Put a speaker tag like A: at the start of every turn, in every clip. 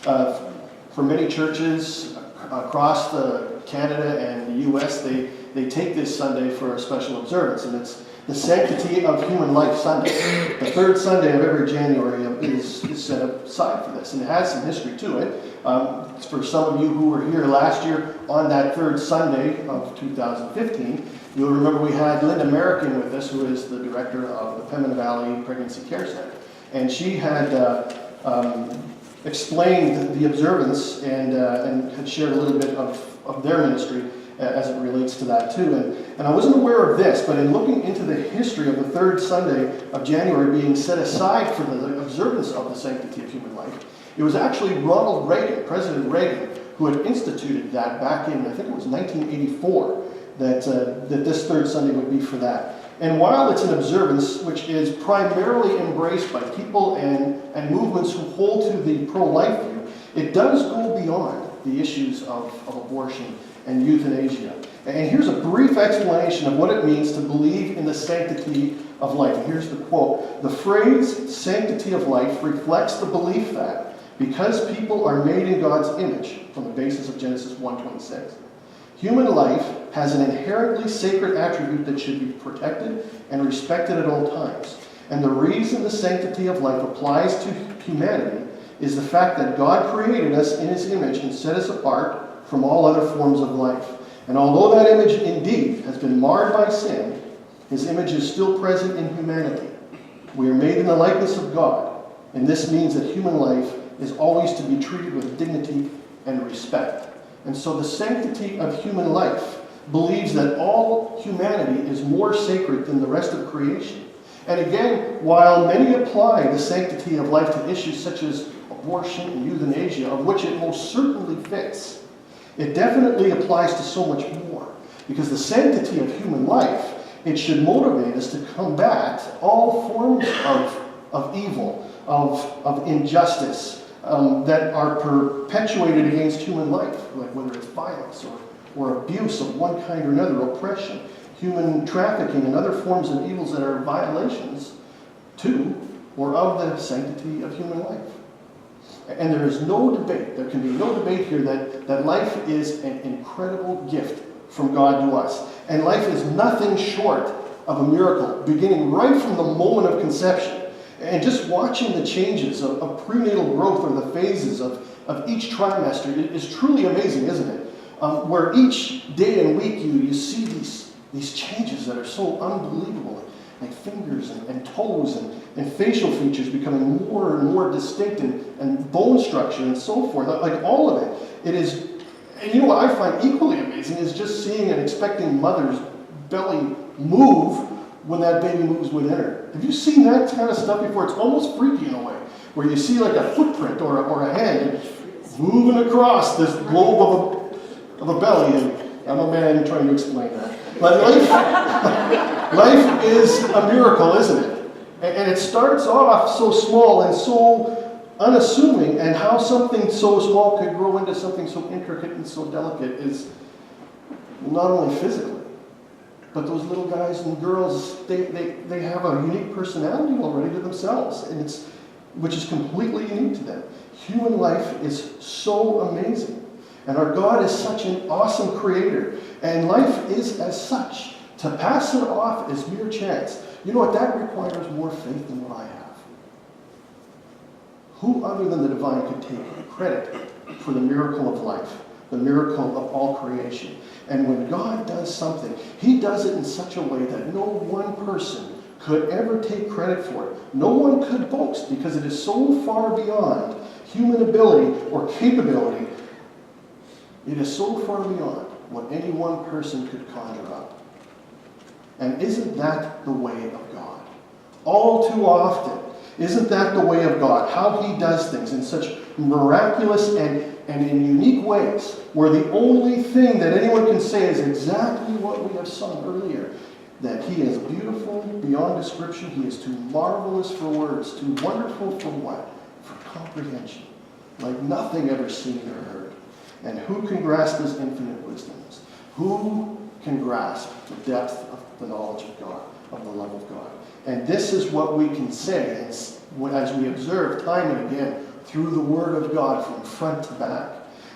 A: For many churches across Canada and the U.S., they take this Sunday for a special observance, and it's the Sanctity of Human Life Sunday. The third Sunday of every January is set aside for this, and it has some history to it. For some of you who were here last year on that third Sunday of 2015, you'll remember we had Linda American with us, who is the director of the Pembina Valley Pregnancy Care Center. And she had explained the observance and had shared a little bit of their ministry as it relates to that too. And I wasn't aware of this, but in looking into the history of the third Sunday of January being set aside for the observance of the Sanctity of Human Life, it was actually Ronald Reagan, President Reagan, who had instituted that back in, I think it was 1984, that this third Sunday would be for that. And while it's an observance which is primarily embraced by people and movements who hold to the pro-life view, it does go beyond the issues of abortion and euthanasia. And here's a brief explanation of what it means to believe in the sanctity of life. And here's the quote. The phrase sanctity of life reflects the belief that because people are made in God's image, from the basis of Genesis 1:26, human life has an inherently sacred attribute that should be protected and respected at all times. And the reason the sanctity of life applies to humanity is the fact that God created us in His image and set us apart from all other forms of life. And although that image indeed has been marred by sin, His image is still present in humanity. We are made in the likeness of God, and this means that human life is always to be treated with dignity and respect. And so the sanctity of human life believes that all humanity is more sacred than the rest of creation. And again, while many apply the sanctity of life to issues such as abortion and euthanasia, of which it most certainly fits, it definitely applies to so much more. Because the sanctity of human life, it should motivate us to combat all forms of evil, of injustice, that are perpetuated against human life, like whether it's violence or abuse of one kind or another, oppression, human trafficking, and other forms of evils that are violations to or of the sanctity of human life. And there is no debate, there can be no debate here that life is an incredible gift from God to us. And life is nothing short of a miracle, beginning right from the moment of conception. And just watching the changes of prenatal growth or the phases of each trimester is truly amazing, isn't it? Where each day and week you see these changes that are so unbelievable, like fingers and toes and facial features becoming more and more distinct and bone structure and so forth. Like all of it. It is, and you know what I find equally amazing is just seeing an expecting mother's belly move when that baby moves within her. Have you seen that kind of stuff before? It's almost freaky in a way, where you see like a footprint or a hand moving across this globe of a belly. And I'm a man trying to explain that. But life is a miracle, isn't it? And it starts off so small and so unassuming, and how something so small could grow into something so intricate and so delicate is not only physically, but those little guys and girls, they have a unique personality already to themselves, and which is completely unique to them. Human life is so amazing. And our God is such an awesome creator. And life is as such. To pass it off is mere chance. You know what? That requires more faith than what I have. Who other than the divine could take credit for the miracle of life, the miracle of all creation? And when God does something, He does it in such a way that no one person could ever take credit for it. No one could boast, because it is so far beyond human ability or capability. It is so far beyond what any one person could conjure up. And isn't that the way of God? All too often, isn't that the way of God? How He does things in such miraculous and in unique ways, where the only thing that anyone can say is exactly what we have sung earlier, that He is beautiful beyond description, He is too marvelous for words, too wonderful for what? For comprehension, like nothing ever seen or heard. And who can grasp His infinite wisdoms? Who can grasp the depth of the knowledge of God, of the love of God? And this is what we can say as we observe time and again through the Word of God from front to back.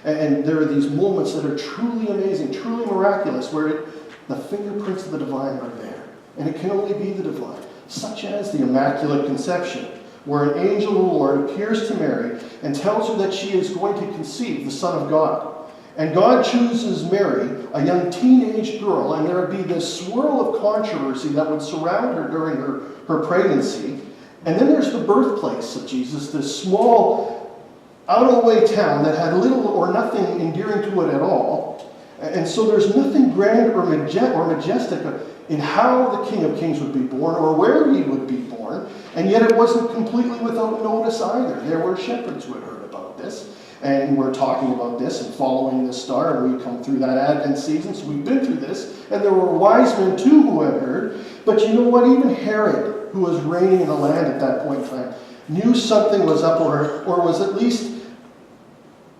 A: And there are these moments that are truly amazing, truly miraculous, where the fingerprints of the divine are there. And it can only be the divine, such as the Immaculate Conception, where an angel of the Lord appears to Mary and tells her that she is going to conceive the Son of God. And God chooses Mary, a young teenage girl, and there would be this swirl of controversy that would surround her during her pregnancy. And then there's the birthplace of Jesus, this small, out-of-the-way town that had little or nothing endearing to it at all. And so there's nothing grand or majestic in how the King of Kings would be born or where he would be born. And yet it wasn't completely without notice either. There were shepherds who had heard about this. And we're talking about this and following this star, and we come through that Advent season, so we've been through this. And there were wise men too who had heard. But you know what? Even Herod, who was reigning in the land at that point in time, knew something was up, or was at least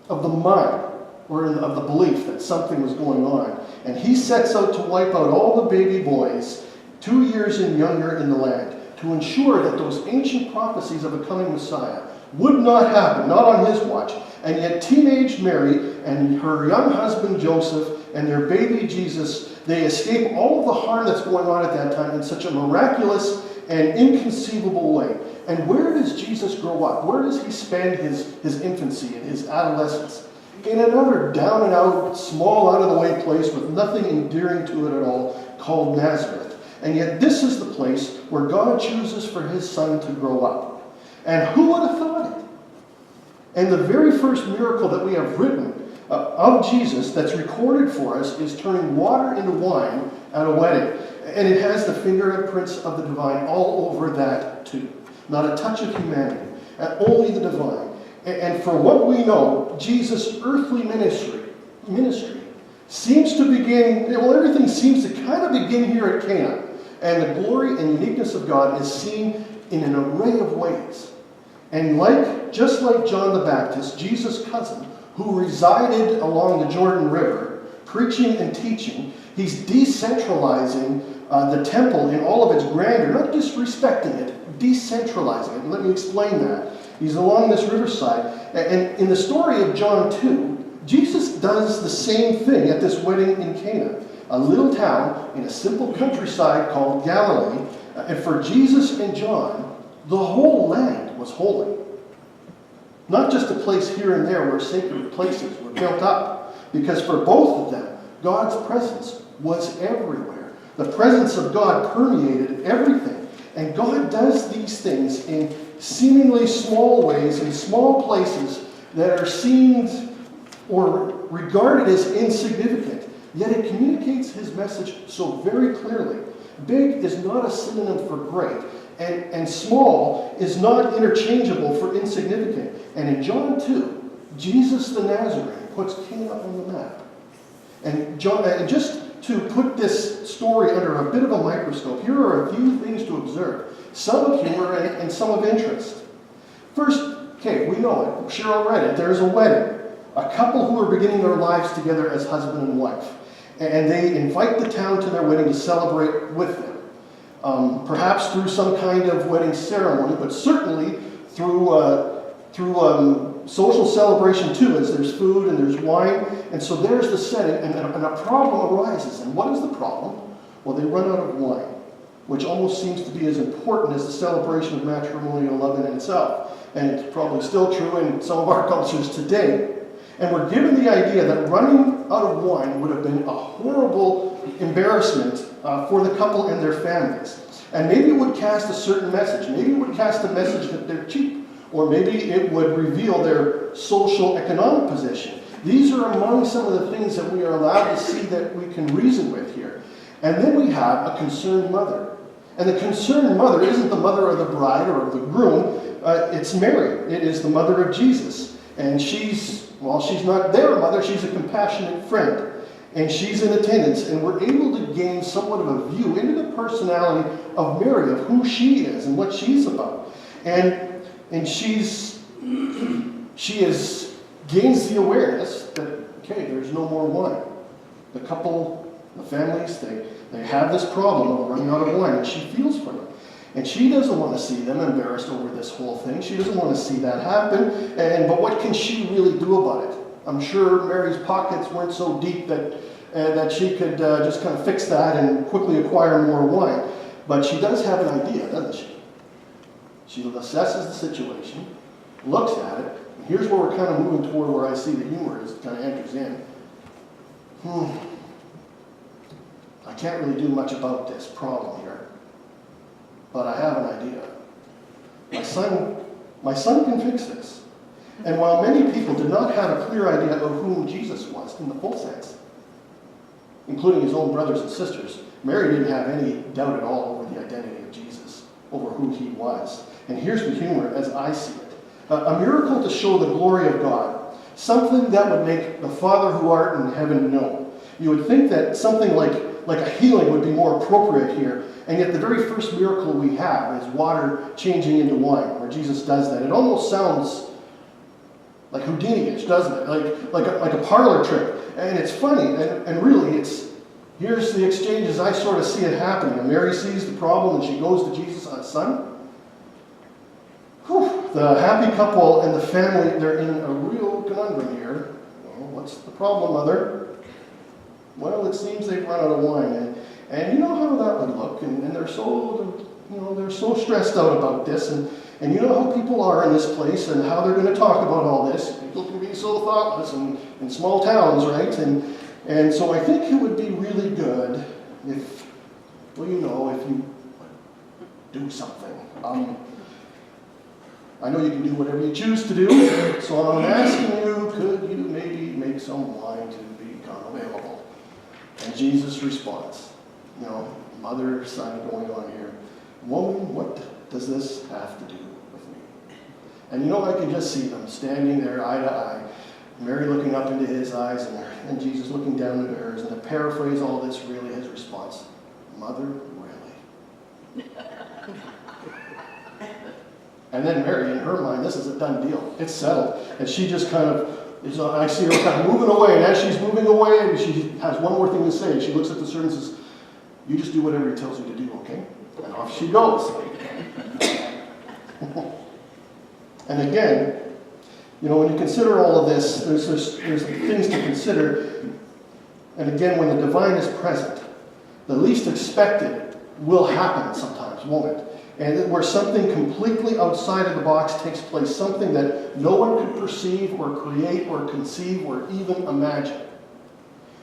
A: of the mind, or of the belief that something was going on. And he sets out to wipe out all the baby boys 2 years and younger in the land, to ensure that those ancient prophecies of a coming Messiah would not happen, not on his watch. And yet teenage Mary and her young husband Joseph and their baby Jesus, they escape all of the harm that's going on at that time in such a miraculous and inconceivable way. And where does Jesus grow up? Where does he spend his infancy and his adolescence? In another down and out, small, out of the way place with nothing endearing to it at all, called Nazareth. And yet this is the place where God chooses for his son to grow up. And who would have thought it? And the very first miracle that we have written of Jesus that's recorded for us is turning water into wine at a wedding. And it has the fingerprints of the divine all over that too. Not a touch of humanity, only the divine. And for what we know, Jesus' earthly ministry seems to begin, well, everything seems to kind of begin here at Cana. And the glory and uniqueness of God is seen in an array of ways. And just like John the Baptist, Jesus' cousin, who resided along the Jordan River, preaching and teaching, he's decentralizing the temple in all of its grandeur, not disrespecting it, decentralizing it. And let me explain that. He's along this riverside. And in the story of John 2, Jesus does the same thing at this wedding in Cana, a little town in a simple countryside called Galilee. And for Jesus and John, the whole land was holy. Not just a place here and there where sacred places were built up. Because for both of them, God's presence was everywhere. The presence of God permeated everything. And God does these things in seemingly small ways, in small places that are seen or regarded as insignificant. Yet it communicates his message so very clearly. Big is not a synonym for great. And small is not interchangeable for insignificant. And in John 2, Jesus the Nazarene puts Cana on the map. And just to put this story under a bit of a microscope, here are a few things to observe. Some of humor and some of interest. First, okay, we know it. Cheryl read it. There's a wedding. A couple who are beginning their lives together as husband and wife. And they invite the town to their wedding to celebrate with them. Perhaps through some kind of wedding ceremony, but certainly through social celebration too, as there's food and there's wine. And so there's the setting, and a problem arises. And what is the problem? Well, they run out of wine, which almost seems to be as important as the celebration of matrimonial love in itself. And it's probably still true in some of our cultures today. And we're given the idea that running out of wine would have been a horrible embarrassment for the couple and their families. And maybe it would cast a certain message. Maybe it would cast a message that they're cheap. Or maybe it would reveal their social economic position. These are among some of the things that we are allowed to see that we can reason with here. And then we have a concerned mother. And the concerned mother isn't the mother of the bride or of the groom. It's Mary. It is the mother of Jesus. And she's not their mother. She's a compassionate friend. And she's in attendance. And we're able to gain somewhat of a view into the personality of Mary, of who she is and what she's about. And she gains the awareness that, okay, there's no more wine. The couple, the families, they have this problem of running out of wine, and she feels for them. And she doesn't want to see them embarrassed over this whole thing. She doesn't want to see that happen. But what can she really do about it? I'm sure Mary's pockets weren't so deep that she could just kind of fix that and quickly acquire more wine. But she does have an idea, doesn't she? She assesses the situation, looks at it, and here's where we're kind of moving toward where I see the humor is kind of enters in. I can't really do much about this problem here, but I have an idea. My son can fix this. And while many people did not have a clear idea of whom Jesus was in the full sense, including his own brothers and sisters, Mary didn't have any doubt at all over the identity of Jesus, over who he was. And here's the humor as I see it. A miracle to show the glory of God, something that would make the Father who art in heaven known. You would think that something like a healing would be more appropriate here, and yet the very first miracle we have is water changing into wine, where Jesus does that. It almost sounds like Houdini-ish, doesn't it? Like a parlor trick. And it's funny, and really here's the exchange as I sort of see it happening. And Mary sees the problem and she goes to Jesus on Son. Whew. The happy couple and the family, they're in a real conundrum here. Well, what's the problem, Mother? Well, it seems they've run out of wine. And you know how that would look. And they're so stressed out about this. And you know how people are in this place and how they're going to talk about all this. People can be so thoughtless in small towns, right? And so I think it would be really good if you do something. I know you can do whatever you choose to do, so I'm asking you, could you maybe make some wine to become available? And Jesus responds, mother, son going on here. Woman, what does this have to do with me? And I can just see them standing there eye to eye, Mary looking up into his eyes and Jesus looking down into hers. And to paraphrase all this, really, his response, Mother, really? And then Mary, in her mind, this is a done deal. It's settled. And she just I see her kind of moving away. And as she's moving away, she has one more thing to say. She looks at the servant and says, you just do whatever he tells you to do, okay? And off she goes. And again, when you consider all of this, there's things to consider. And again, when the divine is present, the least expected will happen sometimes, won't it? And where something completely outside of the box takes place, something that no one could perceive or create or conceive or even imagine,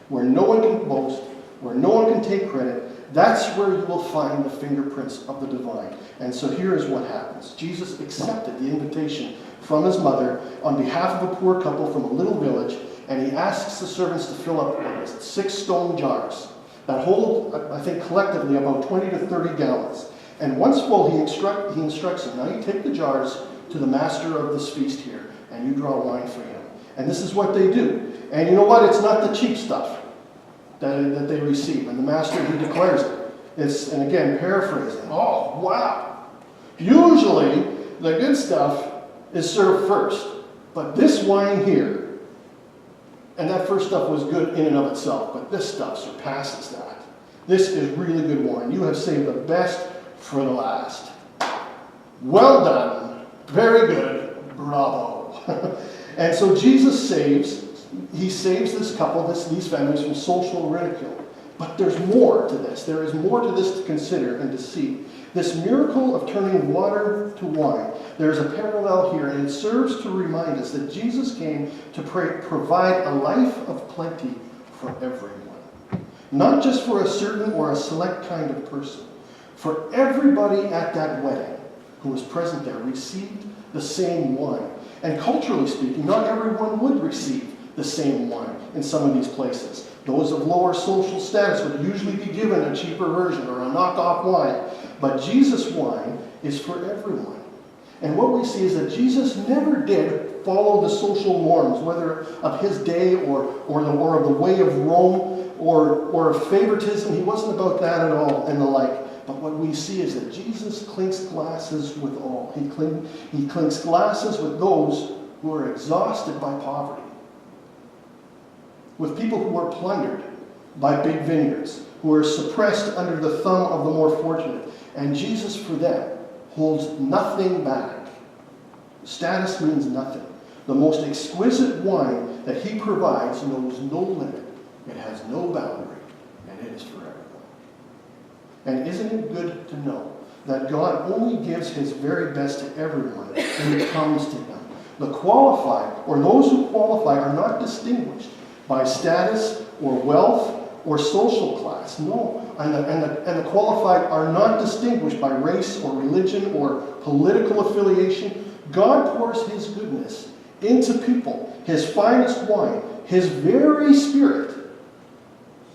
A: where no one can boast, where no one can take credit, that's where you will find the fingerprints of the divine. And so here is what happens. Jesus accepted the invitation from his mother on behalf of a poor couple from a little village, and he asks the servants to fill up 6 stone jars that hold, I think, collectively about 20 to 30 gallons. And once full, he instructs them, now you take the jars to the master of this feast here, and you draw wine for him. And this is what they do. And you know what? It's not the cheap stuff that they receive. And the master, he declares it. And again, paraphrasing. Oh, wow. Usually, the good stuff is served first. But this wine here, and that first stuff was good in and of itself, but this stuff surpasses that. This is really good wine. You have saved the best for the last. Well done. Very good. Bravo. And so Jesus saves this couple, these families from social ridicule. But there's more to this. There is more to this to consider and to see. This miracle of turning water to wine, there's a parallel here, and it serves to remind us that Jesus came to provide a life of plenty for everyone. Not just for a certain or a select kind of person. For everybody at that wedding who was present there received the same wine. And culturally speaking, not everyone would receive the same wine in some of these places. Those of lower social status would usually be given a cheaper version or a knockoff wine. But Jesus' wine is for everyone. And what we see is that Jesus never did follow the social norms, whether of his day or of the way of Rome or of favoritism. He wasn't about that at all and the like. But what we see is that Jesus clinks glasses with all. He clinks glasses with those who are exhausted by poverty, with people who are plundered by big vineyards, who are suppressed under the thumb of the more fortunate. And Jesus, for them, holds nothing back. Status means nothing. The most exquisite wine that he provides knows no limit. It has no boundary, and it is for everyone. And isn't it good to know that God only gives his very best to everyone who comes to him? The qualified, or those who qualify, are not distinguished by status or wealth or social class. No. And the qualified are not distinguished by race or religion or political affiliation. God pours his goodness into people, his finest wine, his very spirit,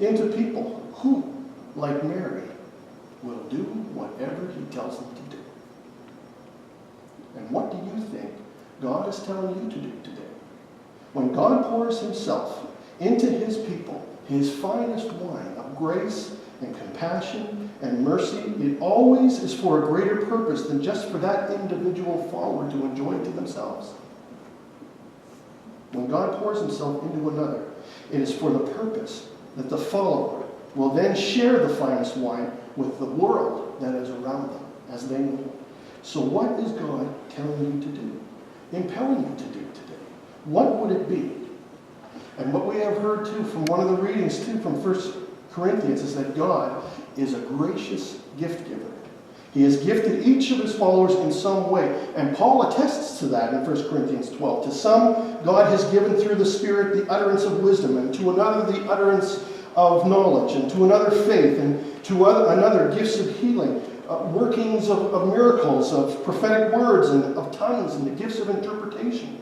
A: into people who, like Mary, will do whatever he tells them to do. And what do you think God is telling you to do today? When God pours himself into his people, his finest wine of grace and compassion and mercy, it always is for a greater purpose than just for that individual follower to enjoy to themselves. When God pours himself into another, it is for the purpose that the follower will then share the finest wine with the world that is around them as they know. So what is God telling you to do? Impelling you to do today? What would it be? And what we have heard too from one of the readings too from 1 Corinthians is that God is a gracious gift giver. He has gifted each of his followers in some way. And Paul attests to that in 1 Corinthians 12. To some, God has given through the Spirit the utterance of wisdom, and to another the utterance of knowledge, and to another faith, and to another gifts of healing, workings of miracles, of prophetic words, and of tongues, and the gifts of interpretation.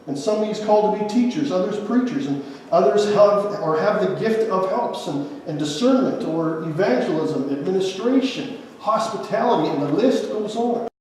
A: And some he's called to be teachers, others preachers, and others have the gift of helps and discernment or evangelism, administration, hospitality, and the list goes on.